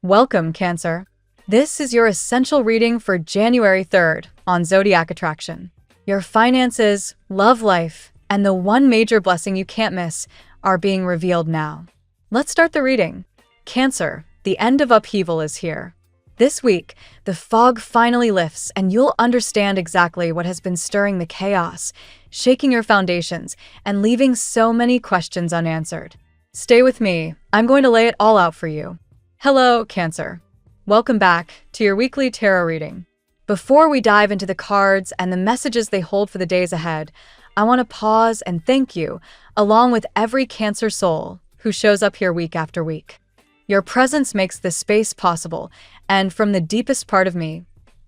Welcome, Cancer. This is your essential reading for January 3rd on Zodiac Attraction. Your finances, love life, and the one major blessing you can't miss are being revealed now. Let's start the reading. Cancer, the end of upheaval is here. This week, the fog finally lifts and you'll understand exactly what has been stirring the chaos, shaking your foundations, and leaving so many questions unanswered. Stay with me. I'm going to lay it all out for you. Hello, Cancer. Welcome back to your weekly tarot reading. Before we dive into the cards and the messages they hold for the days ahead, I want to pause and thank you, along with every Cancer soul who shows up here week after week. Your presence makes this space possible, and from the deepest part of me,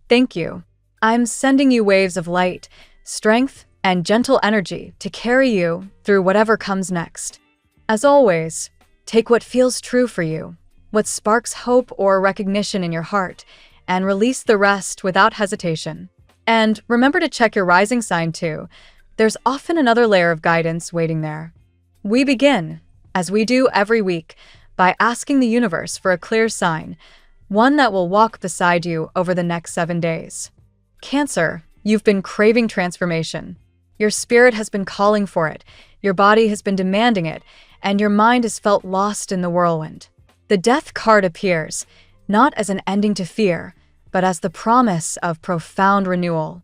thank you. I'm sending you waves of light, strength, and gentle energy to carry you through whatever comes next. As always, take what feels true for you, what sparks hope or recognition in your heart, and release the rest without hesitation. And remember to check your rising sign too. There's often another layer of guidance waiting there. We begin, as we do every week, by asking the universe for a clear sign, one that will walk beside you over the next 7 days. Cancer, you've been craving transformation. Your spirit has been calling for it, your body has been demanding it, and your mind has felt lost in the whirlwind. The Death card appears, not as an ending to fear, but as the promise of profound renewal.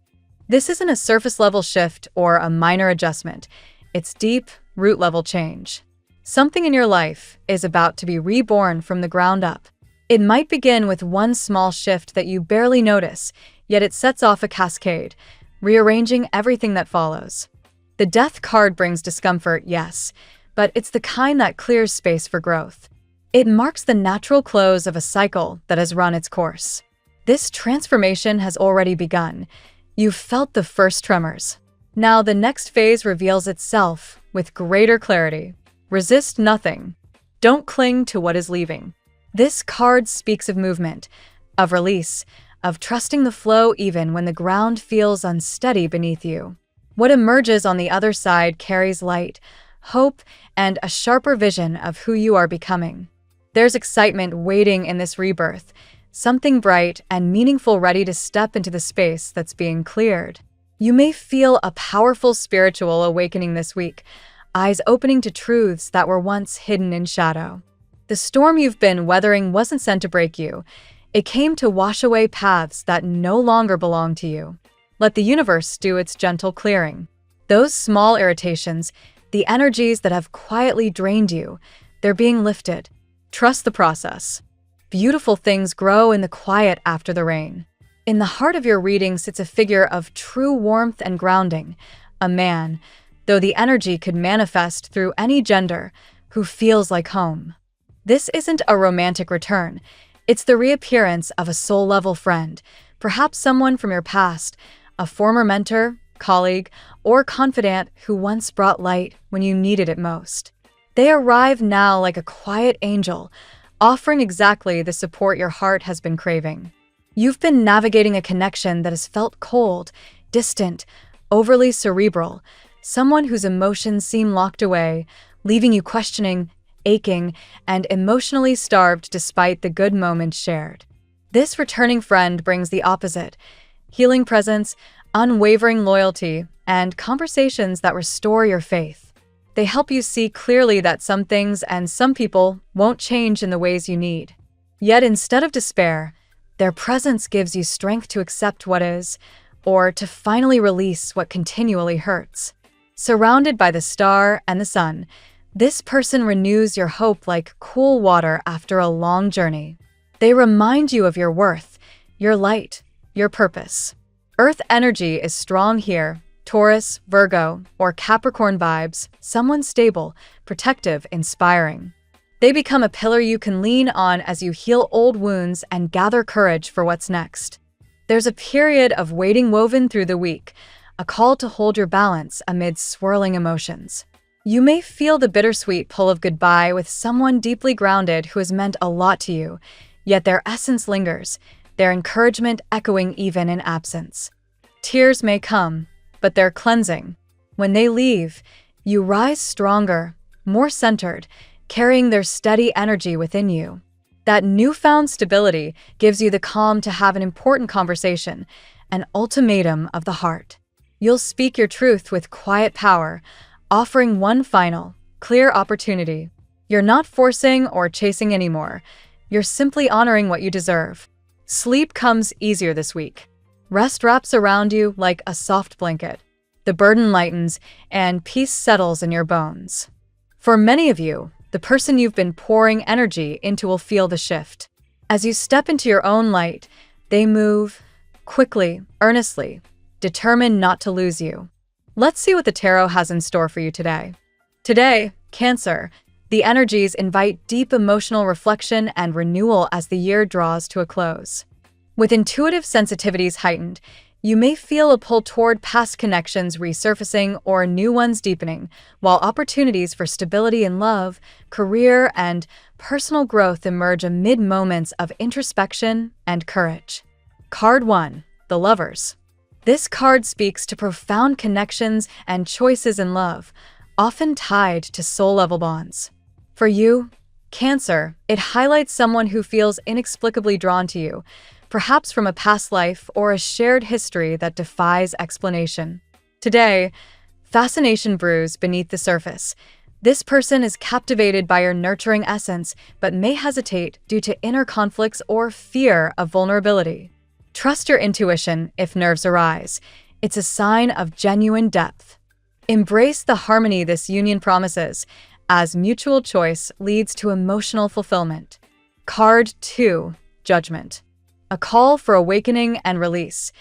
This isn't a surface-level shift or a minor adjustment. It's deep, root-level change. Something in your life is about to be reborn from the ground up. It might begin with one small shift that you barely notice, yet it sets off a cascade, rearranging everything that follows. The Death card brings discomfort, yes, but it's the kind that clears space for growth. It marks the natural close of a cycle that has run its course. This transformation has already begun. You've felt the first tremors. Now the next phase reveals itself with greater clarity. Resist nothing. Don't cling to what is leaving. This card speaks of movement, of release, of trusting the flow even when the ground feels unsteady beneath you. What emerges on the other side carries light, hope, and a sharper vision of who you are becoming. There's excitement waiting in this rebirth, something bright and meaningful ready to step into the space that's being cleared. You may feel a powerful spiritual awakening this week, eyes opening to truths that were once hidden in shadow. The storm you've been weathering wasn't sent to break you. It came to wash away paths that no longer belong to you. Let the universe do its gentle clearing. Those small irritations, the energies that have quietly drained you, they're being lifted. Trust the process. Beautiful things grow in the quiet after the rain. In the heart of your reading sits a figure of true warmth and grounding, a man, though the energy could manifest through any gender, who feels like home. This isn't a romantic return. It's the reappearance of a soul-level friend, perhaps someone from your past, a former mentor, colleague, or confidant who once brought light when you needed it most. They arrive now like a quiet angel, offering exactly the support your heart has been craving. You've been navigating a connection that has felt cold, distant, overly cerebral, someone whose emotions seem locked away, leaving you questioning, aching, and emotionally starved despite the good moments shared. This returning friend brings the opposite: healing presence, unwavering loyalty, and conversations that restore your faith. They help you see clearly that some things and some people won't change in the ways you need. Yet instead of despair, their presence gives you strength to accept what is, or to finally release what continually hurts. Surrounded by the star and the sun, this person renews your hope like cool water after a long journey. They remind you of your worth, your light, your purpose. Earth energy is strong here. Taurus, Virgo, or Capricorn vibes, someone stable, protective, inspiring. They become a pillar you can lean on as you heal old wounds and gather courage for what's next. There's a period of waiting woven through the week, a call to hold your balance amid swirling emotions. You may feel the bittersweet pull of goodbye with someone deeply grounded who has meant a lot to you, yet their essence lingers, their encouragement echoing even in absence. Tears may come, but they're cleansing. When they leave, you rise stronger, more centered, carrying their steady energy within you. That newfound stability gives you the calm to have an important conversation, an ultimatum of the heart. You'll speak your truth with quiet power, offering one final, clear opportunity. You're not forcing or chasing anymore. You're simply honoring what you deserve. Sleep comes easier this week. Rest wraps around you like a soft blanket. The burden lightens, and peace settles in your bones. For many of you, the person you've been pouring energy into will feel the shift. As you step into your own light, they move quickly, earnestly, determined not to lose you. Let's see what the tarot has in store for you today. Today, Cancer, the energies invite deep emotional reflection and renewal as the year draws to a close. With intuitive sensitivities heightened, you may feel a pull toward past connections resurfacing or new ones deepening, while opportunities for stability in love, career, and personal growth emerge amid moments of introspection and courage. Card 1, the Lovers. This card speaks to profound connections and choices in love, often tied to soul-level bonds. For you, Cancer, it highlights someone who feels inexplicably drawn to you, perhaps from a past life or a shared history that defies explanation. Today, fascination brews beneath the surface. This person is captivated by your nurturing essence, but may hesitate due to inner conflicts or fear of vulnerability. Trust your intuition if nerves arise. It's a sign of genuine depth. Embrace the harmony this union promises, as mutual choice leads to emotional fulfillment. Card 2, Judgment. A call for awakening and release.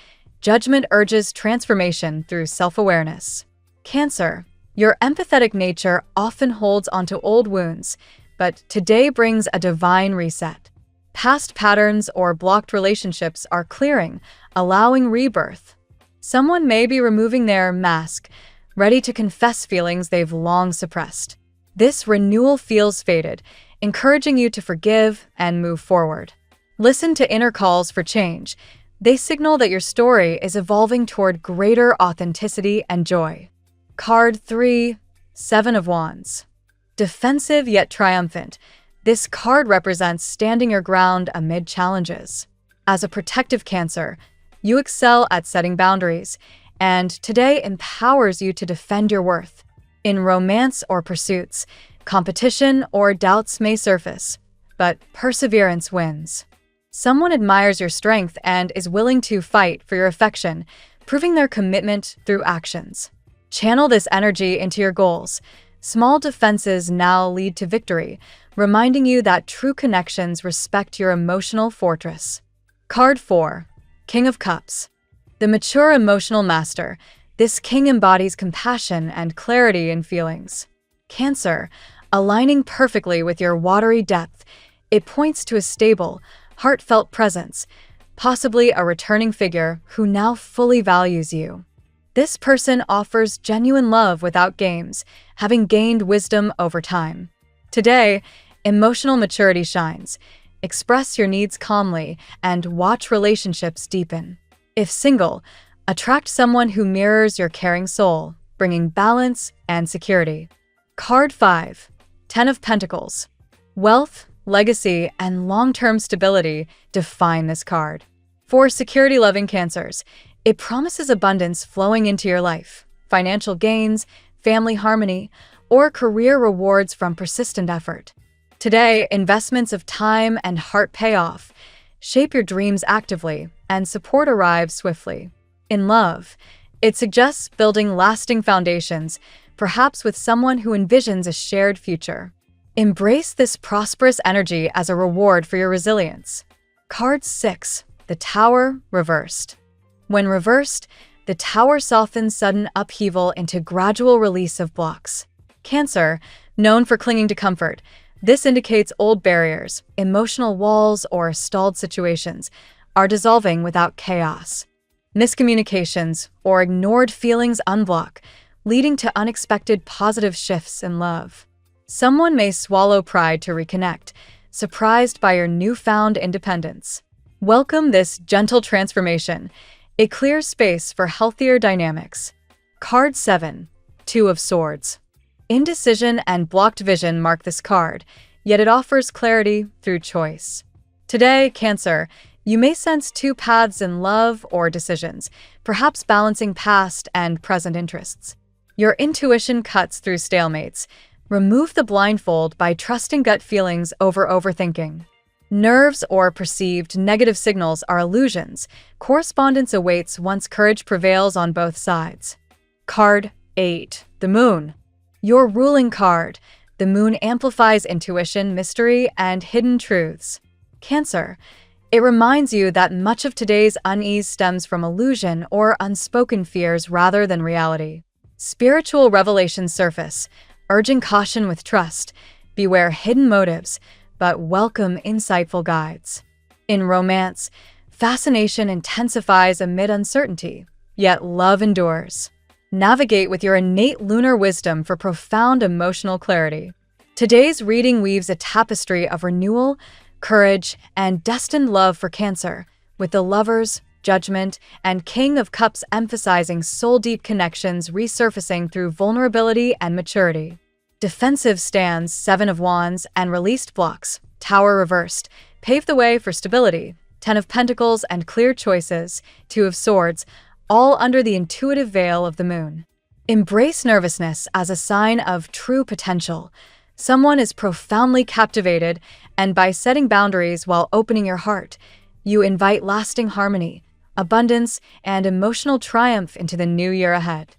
Judgment urges transformation through self-awareness. Cancer, your empathetic nature often holds onto old wounds, but today brings a divine reset. Past patterns or blocked relationships are clearing, allowing rebirth. Someone may be removing their mask, ready to confess feelings they've long suppressed. This renewal feels fated, encouraging you to forgive and move forward. Listen to inner calls for change. They signal that your story is evolving toward greater authenticity and joy. Card 3, Seven of Wands. Defensive yet triumphant. This card represents standing your ground amid challenges. As a protective Cancer, you excel at setting boundaries, and today empowers you to defend your worth. In romance or pursuits, competition or doubts may surface, but perseverance wins. Someone admires your strength and is willing to fight for your affection, proving their commitment through actions. Channel this energy into your goals. Small defenses now lead to victory, reminding you that true connections respect your emotional fortress. Card 4, King of Cups. The mature emotional master. This king embodies compassion and clarity in feelings. Cancer, aligning perfectly with your watery depth, it points to a stable, heartfelt presence, possibly a returning figure who now fully values you. This person offers genuine love without games, having gained wisdom over time. Today, emotional maturity shines. Express your needs calmly and watch relationships deepen. If single, attract someone who mirrors your caring soul, bringing balance and security. Card 5, Ten of Pentacles. Wealth, legacy, and long-term stability define this card. For security-loving Cancers, it promises abundance flowing into your life, financial gains, family harmony, or career rewards from persistent effort. Today, investments of time and heart pay off. Shape your dreams actively, and support arrives swiftly. In love, it suggests building lasting foundations, perhaps with someone who envisions a shared future. Embrace this prosperous energy as a reward for your resilience. Card 6, the Tower reversed. When reversed, the Tower softens sudden upheaval into gradual release of blocks. Cancer, known for clinging to comfort, this indicates old barriers, emotional walls, or stalled situations are dissolving without chaos. Miscommunications or ignored feelings unblock, leading to unexpected positive shifts in love. Someone may swallow pride to reconnect, surprised by your newfound independence. Welcome this gentle transformation. It clears space for healthier dynamics. Card 7, Two of Swords. Indecision and blocked vision mark this card. yet it offers clarity through choice. Today, Cancer, you may sense two paths in love or decisions, perhaps balancing past and present interests. Your intuition cuts through stalemates. Remove the blindfold by trusting gut feelings over overthinking. Nerves or perceived negative signals are illusions. Correspondence awaits once courage prevails on both sides. Card 8. The Moon. Your ruling card. The Moon amplifies intuition, mystery, and hidden truths. Cancer. It reminds you that much of today's unease stems from illusion or unspoken fears rather than reality. Spiritual revelations surface, urging caution with trust. Beware hidden motives, but welcome insightful guides. In romance, fascination intensifies amid uncertainty, yet love endures. Navigate with your innate lunar wisdom for profound emotional clarity. Today's reading weaves a tapestry of renewal, courage, and destined love for Cancer, with the Lovers, Judgment, and King of Cups emphasizing soul-deep connections resurfacing through vulnerability and maturity. Defensive stands, 7 of Wands, and released blocks, Tower reversed, pave the way for stability. 10 of Pentacles and clear choices, 2 of Swords, all under the intuitive veil of the Moon. Embrace nervousness as a sign of true potential. Someone is profoundly captivated, and by setting boundaries while opening your heart, you invite lasting harmony, abundance, and emotional triumph into the new year ahead.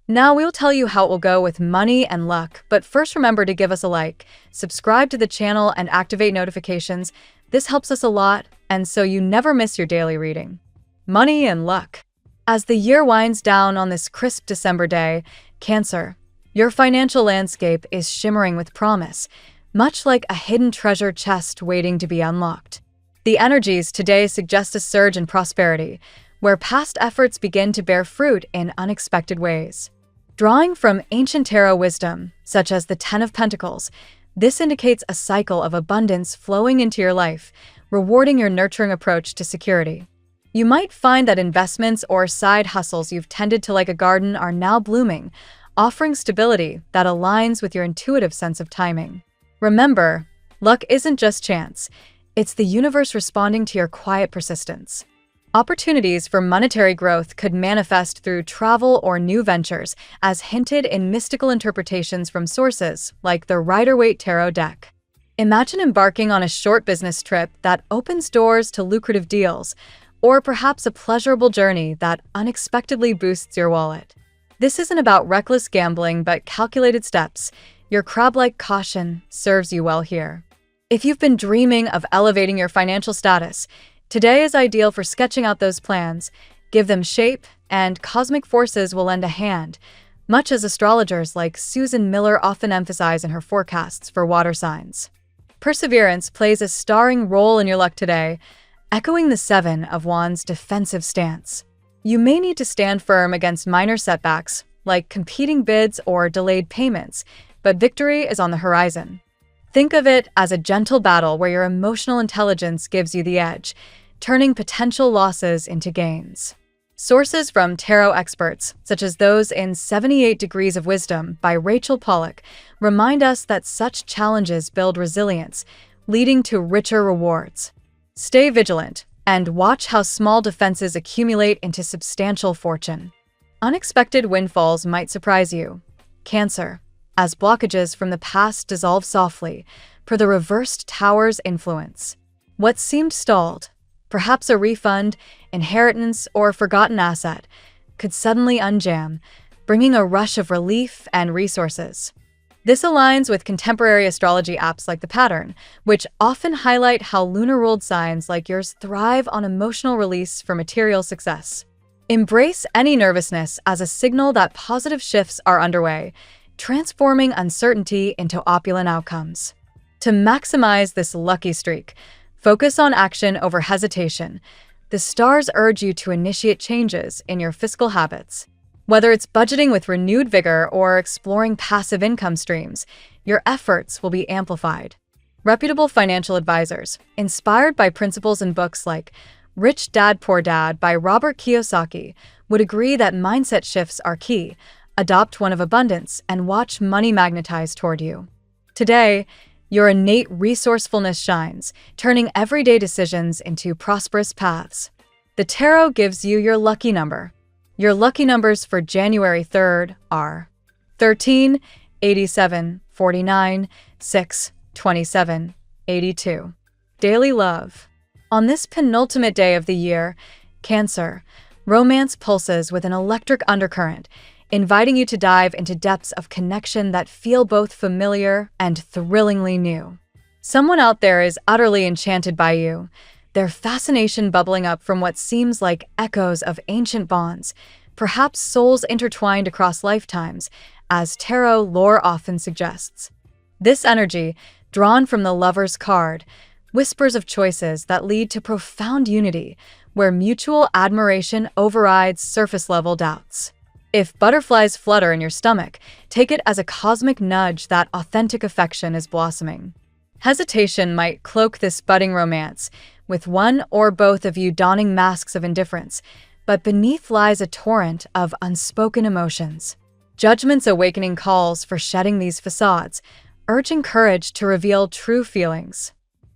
Now we'll tell you how it will go with money and luck, but first remember to give us a like, subscribe to the channel, and activate notifications. This helps us a lot, and so you never miss your daily reading. Money and luck. As the year winds down on this crisp December day, Cancer, your financial landscape is shimmering with promise, much like a hidden treasure chest waiting to be unlocked. The energies today suggest a surge in prosperity, where past efforts begin to bear fruit in unexpected ways. Drawing from ancient tarot wisdom, such as the 10 of Pentacles, this indicates a cycle of abundance flowing into your life, rewarding your nurturing approach to security. You might find that investments or side hustles you've tended to like a garden are now blooming, offering stability that aligns with your intuitive sense of timing. Remember, luck isn't just chance, it's the universe responding to your quiet persistence. Opportunities for monetary growth could manifest through travel or new ventures, as hinted in mystical interpretations from sources like the Rider-Waite Tarot deck. Imagine embarking on a short business trip that opens doors to lucrative deals, or perhaps a pleasurable journey that unexpectedly boosts your wallet. This isn't about reckless gambling, but calculated steps. Your crab-like caution serves you well here. If you've been dreaming of elevating your financial status, today is ideal for sketching out those plans. Give them shape, and cosmic forces will lend a hand, much as astrologers like Susan Miller often emphasize in her forecasts for water signs. Perseverance plays a starring role in your luck today, echoing the 7 of Wands' defensive stance. You may need to stand firm against minor setbacks, like competing bids or delayed payments, but victory is on the horizon. Think of it as a gentle battle where your emotional intelligence gives you the edge, turning potential losses into gains. Sources from tarot experts, such as those in 78 Degrees of Wisdom by Rachel Pollack, remind us that such challenges build resilience, leading to richer rewards. Stay vigilant and watch how small defenses accumulate into substantial fortune. Unexpected windfalls might surprise you, Cancer, as blockages from the past dissolve softly per the reversed Tower's influence. What seemed stalled, perhaps a refund, inheritance, or forgotten asset, could suddenly unjam, bringing a rush of relief and resources. This aligns with contemporary astrology apps like The Pattern, which often highlight how lunar-ruled signs like yours thrive on emotional release for material success. Embrace any nervousness as a signal that positive shifts are underway, transforming uncertainty into opulent outcomes. To maximize this lucky streak, focus on action over hesitation. The stars urge you to initiate changes in your fiscal habits. Whether it's budgeting with renewed vigor or exploring passive income streams, your efforts will be amplified. Reputable financial advisors, inspired by principles in books like Rich Dad, Poor Dad by Robert Kiyosaki, would agree that mindset shifts are key. Adopt one of abundance and watch money magnetize toward you. Today, Your innate resourcefulness shines, turning everyday decisions into prosperous paths. The tarot gives you your lucky number. Your lucky numbers for January 3rd are 13, 87, 49, 6, 27, 82. Daily love. On this penultimate day of the year, Cancer, romance pulses with an electric undercurrent, inviting you to dive into depths of connection that feel both familiar and thrillingly new. Someone out there is utterly enchanted by you, their fascination bubbling up from what seems like echoes of ancient bonds, perhaps souls intertwined across lifetimes, as tarot lore often suggests. This energy, drawn from the Lover's card, whispers of choices that lead to profound unity, where mutual admiration overrides surface-level doubts. If butterflies flutter in your stomach, take it as a cosmic nudge that authentic affection is blossoming. Hesitation might cloak this budding romance, with one or both of you donning masks of indifference, but beneath lies a torrent of unspoken emotions. Judgment's awakening calls for shedding these facades, urging courage to reveal true feelings.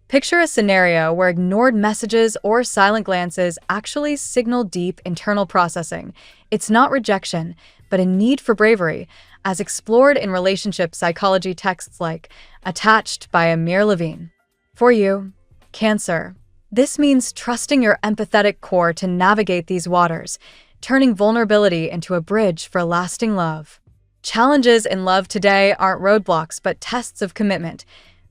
Picture a scenario where ignored messages or silent glances actually signal deep internal processing. It's not rejection, but a need for bravery, as explored in relationship psychology texts like Attached by Amir Levine. For you, Cancer, this means trusting your empathetic core to navigate these waters, turning vulnerability into a bridge for lasting love. Challenges in love today aren't roadblocks but tests of commitment,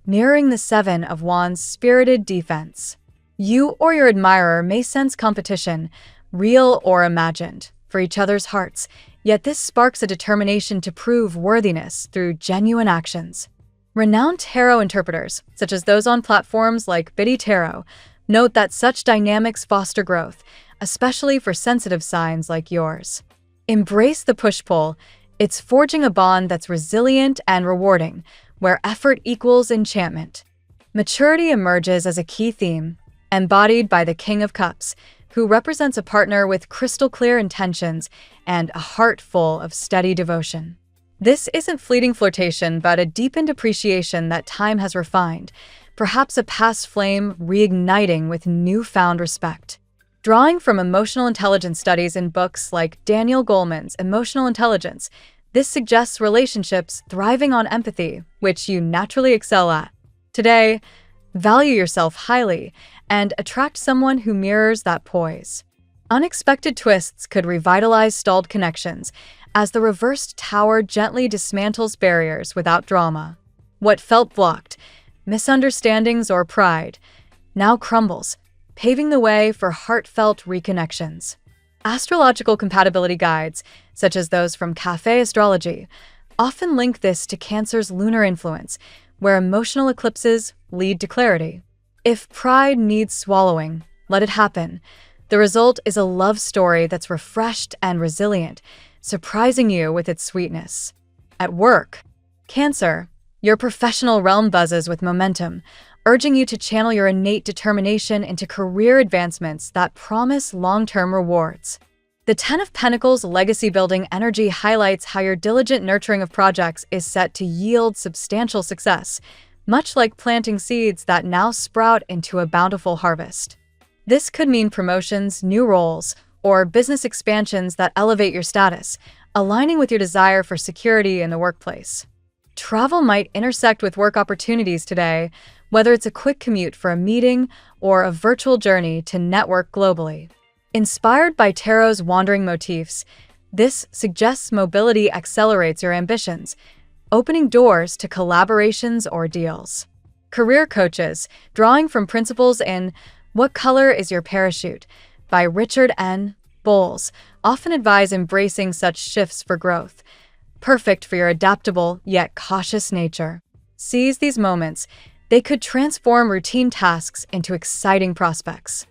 mirroring the Seven of Wands' spirited defense. You or your admirer may sense competition, real or imagined, for each other's hearts, yet this sparks a determination to prove worthiness through genuine actions. Renowned tarot interpreters, such as those on platforms like Biddy Tarot, note that such dynamics foster growth, especially for sensitive signs like yours. Embrace the push-pull. It's forging a bond that's resilient and rewarding, where effort equals enchantment. Maturity emerges as a key theme, embodied by the King of Cups, who represents a partner with crystal-clear intentions and a heart full of steady devotion. This isn't fleeting flirtation, but a deepened appreciation that time has refined, perhaps a past flame reigniting with newfound respect. Drawing from emotional intelligence studies in books like Daniel Goleman's Emotional Intelligence, this suggests relationships thriving on empathy, which you naturally excel at. Today, value yourself highly and attract someone who mirrors that poise. Unexpected twists could revitalize stalled connections, as the reversed tower gently dismantles barriers without drama. What felt blocked, misunderstandings or pride, now crumbles, paving the way for heartfelt reconnections. Astrological compatibility guides, such as those from Cafe Astrology, often link this to Cancer's lunar influence, where emotional eclipses lead to clarity. If pride needs swallowing, let it happen. The result is a love story that's refreshed and resilient, surprising you with its sweetness. At work, Cancer, your professional realm buzzes with momentum, urging you to channel your innate determination into career advancements that promise long-term rewards. The Ten of Pentacles legacy-building energy highlights how your diligent nurturing of projects is set to yield substantial success, much like planting seeds that now sprout into a bountiful harvest. This could mean promotions, new roles, or business expansions that elevate your status, aligning with your desire for security in the workplace. Travel might intersect with work opportunities today, whether it's a quick commute for a meeting or a virtual journey to network globally. Inspired by tarot's wandering motifs, this suggests mobility accelerates your ambitions, opening doors to collaborations or deals. Career coaches, drawing from principles in What Color is Your Parachute? By Richard N. Bowles, often advise embracing such shifts for growth, perfect for your adaptable yet cautious nature. Seize these moments. They could transform routine tasks into exciting prospects.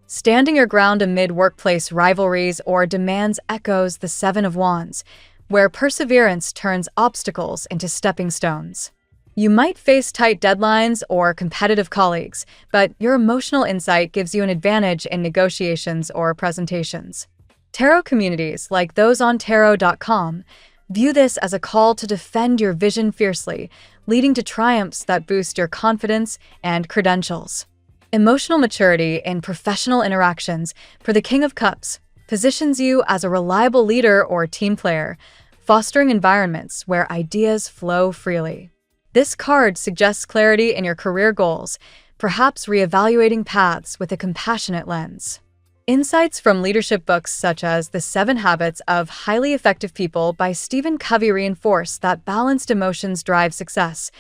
Standing your ground amid workplace rivalries or demands echoes the Seven of Wands, where perseverance turns obstacles into stepping stones. You might face tight deadlines or competitive colleagues, but your emotional insight gives you an advantage in negotiations or presentations. Tarot communities, like those on tarot.com, view this as a call to defend your vision fiercely, leading to triumphs that boost your confidence and credentials. Emotional maturity in professional interactions for the King of Cups positions you as a reliable leader or team player, fostering environments where ideas flow freely. This card suggests clarity in your career goals, perhaps reevaluating paths with a compassionate lens. Insights from leadership books such as The 7 Habits of Highly Effective People by Stephen Covey reinforce that balanced emotions drive success.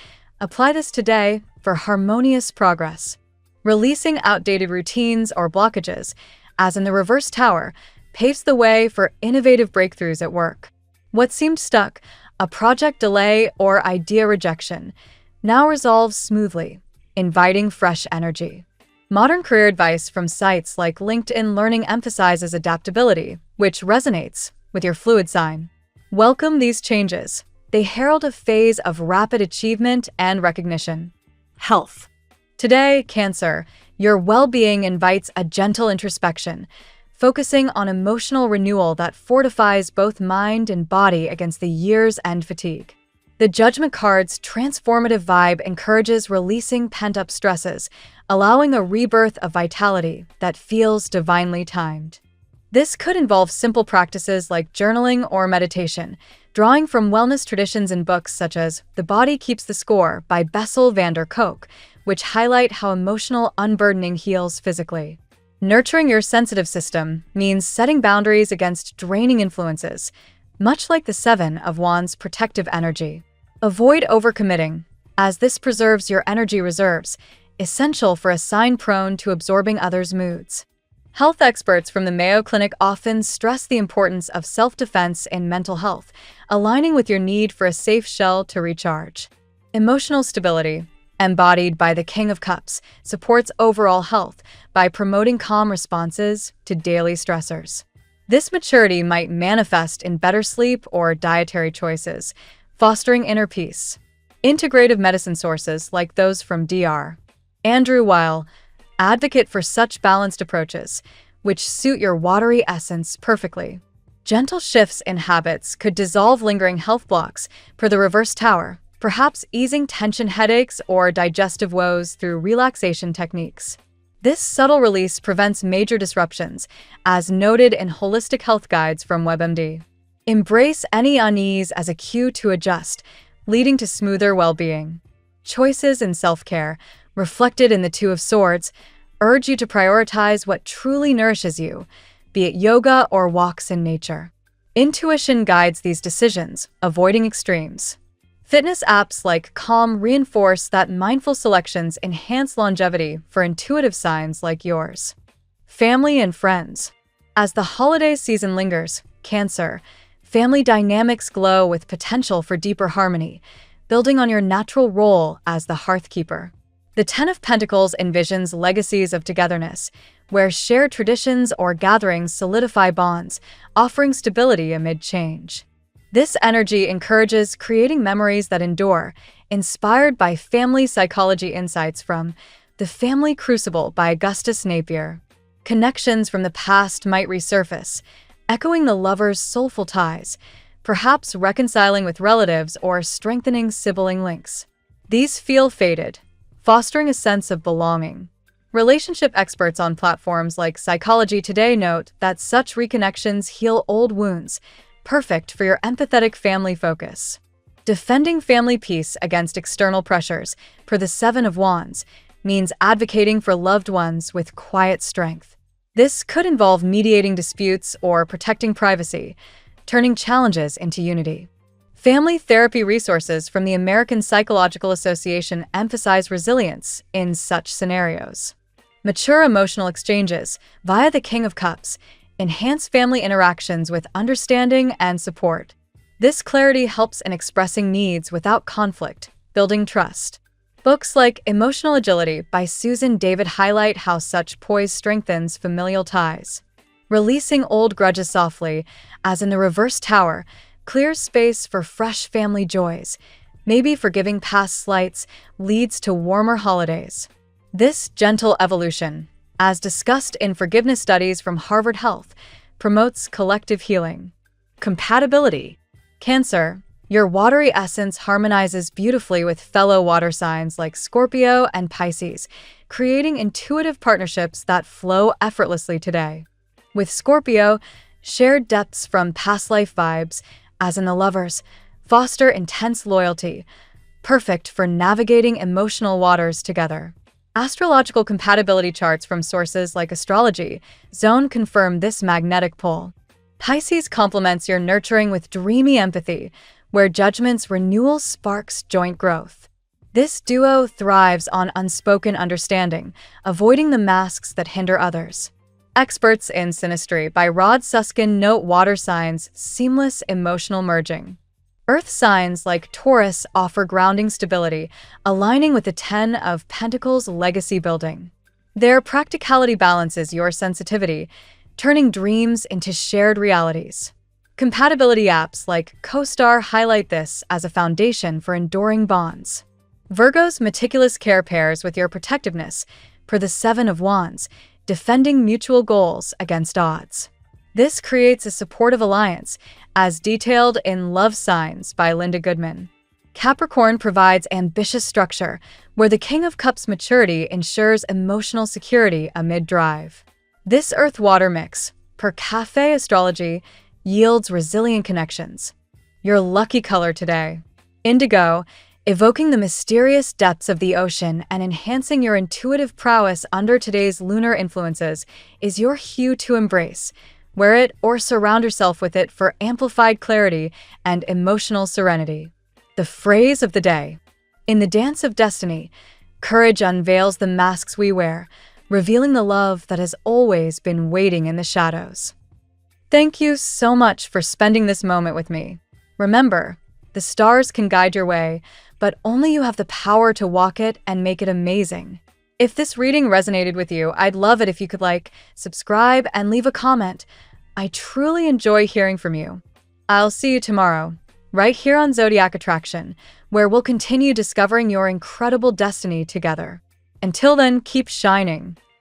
Apply this today for harmonious progress. Releasing outdated routines or blockages, as in the Reverse Tower, paves the way for innovative breakthroughs at work. What seemed stuck, a project delay or idea rejection, now resolves smoothly, inviting fresh energy. Modern career advice from sites like LinkedIn Learning emphasizes adaptability, which resonates with your fluid sign. Welcome these changes. They herald a phase of rapid achievement and recognition. Health. Today, Cancer, your well-being invites a gentle introspection, focusing on emotional renewal that fortifies both mind and body against the year's end fatigue. The Judgment card's transformative vibe encourages releasing pent-up stresses, allowing a rebirth of vitality that feels divinely timed. This could involve simple practices like journaling or meditation, drawing from wellness traditions in books such as The Body Keeps the Score by Bessel van der Kolk, which highlight how emotional unburdening heals physically. Nurturing your sensitive system means setting boundaries against draining influences, much like the 7 of Wands' protective energy. Avoid overcommitting, as this preserves your energy reserves, essential for a sign prone to absorbing others' moods. Health experts from the Mayo Clinic often stress the importance of self-defense in mental health, aligning with your need for a safe shell to recharge. Emotional stability, embodied by the King of Cups, supports overall health by promoting calm responses to daily stressors. This maturity might manifest in better sleep or dietary choices, fostering inner peace. Integrative medicine sources like those from Dr. Andrew Weil advocate for such balanced approaches, which suit your watery essence perfectly. Gentle shifts in habits could dissolve lingering health blocks per the Reverse Tower, perhaps easing tension headaches or digestive woes through relaxation techniques. This subtle release prevents major disruptions, as noted in holistic health guides from WebMD. Embrace any unease as a cue to adjust, leading to smoother well-being. Choices in self-care, reflected in the 2 of Swords, urge you to prioritize what truly nourishes you, be it yoga or walks in nature. Intuition guides these decisions, avoiding extremes. Fitness apps like Calm reinforce that mindful selections enhance longevity for intuitive signs like yours. Family and friends. As the holiday season lingers, Cancer, family dynamics glow with potential for deeper harmony, building on your natural role as the hearthkeeper. The 10 of Pentacles envisions legacies of togetherness, where shared traditions or gatherings solidify bonds, offering stability amid change. This energy encourages creating memories that endure, inspired by family psychology insights from The Family Crucible by Augustus Napier. Connections from the past might resurface, echoing the lover's soulful ties, perhaps reconciling with relatives or strengthening sibling links. These feel fated, fostering a sense of belonging. Relationship experts on platforms like Psychology Today note that such reconnections heal old wounds, perfect for your empathetic family focus. Defending family peace against external pressures, per the 7 of Wands, means advocating for loved ones with quiet strength. This could involve mediating disputes or protecting privacy, turning challenges into unity. Family therapy resources from the American Psychological Association emphasize resilience in such scenarios. Mature emotional exchanges, via the King of Cups, enhance family interactions with understanding and support. This clarity helps in expressing needs without conflict, building trust. Books like Emotional Agility by Susan David highlight how such poise strengthens familial ties. Releasing old grudges softly, as in the Reverse Tower, clears space for fresh family joys. Maybe forgiving past slights leads to warmer holidays. This gentle evolution, as discussed in forgiveness studies from Harvard Health, promotes collective healing. Compatibility. Cancer, Your watery essence harmonizes beautifully with fellow water signs like Scorpio and Pisces, creating intuitive partnerships that flow effortlessly today. With Scorpio, shared depths from past life vibes, as in the lovers, foster intense loyalty, perfect for navigating emotional waters together. Astrological compatibility charts from sources like astrology zone confirm this magnetic pull. Pisces complements your nurturing with dreamy empathy, where judgment's renewal sparks joint growth. This duo thrives on unspoken understanding, avoiding the masks that hinder others. Experts in Synastry by Rod Susskind note water signs' seamless emotional merging. Earth signs like Taurus offer grounding stability, aligning with the Ten of Pentacles legacy building. Their practicality balances your sensitivity, turning dreams into shared realities. Compatibility apps like CoStar highlight this as a foundation for enduring bonds. Virgo's meticulous care pairs with your protectiveness, per the Seven of Wands, defending mutual goals against odds. This creates a supportive alliance, as detailed in Love Signs by Linda Goodman. Capricorn provides ambitious structure, where the King of Cups maturity ensures emotional security amid drive. This Earth-Water mix, per Cafe Astrology, yields resilient connections. Your lucky color today: indigo, evoking the mysterious depths of the ocean and enhancing your intuitive prowess under today's lunar influences, is your hue to embrace. Wear it or surround yourself with it for amplified clarity and emotional serenity. The phrase of the day: in the dance of destiny, courage unveils the masks we wear, revealing the love that has always been waiting in the shadows. Thank you so much for spending this moment with me. Remember, the stars can guide your way, but only you have the power to walk it and make it amazing. If this reading resonated with you, I'd love it if you could like, subscribe, and leave a comment. I truly enjoy hearing from you. I'll see you tomorrow, right here on Zodiac Attraction, where we'll continue discovering your incredible destiny together. Until then, keep shining.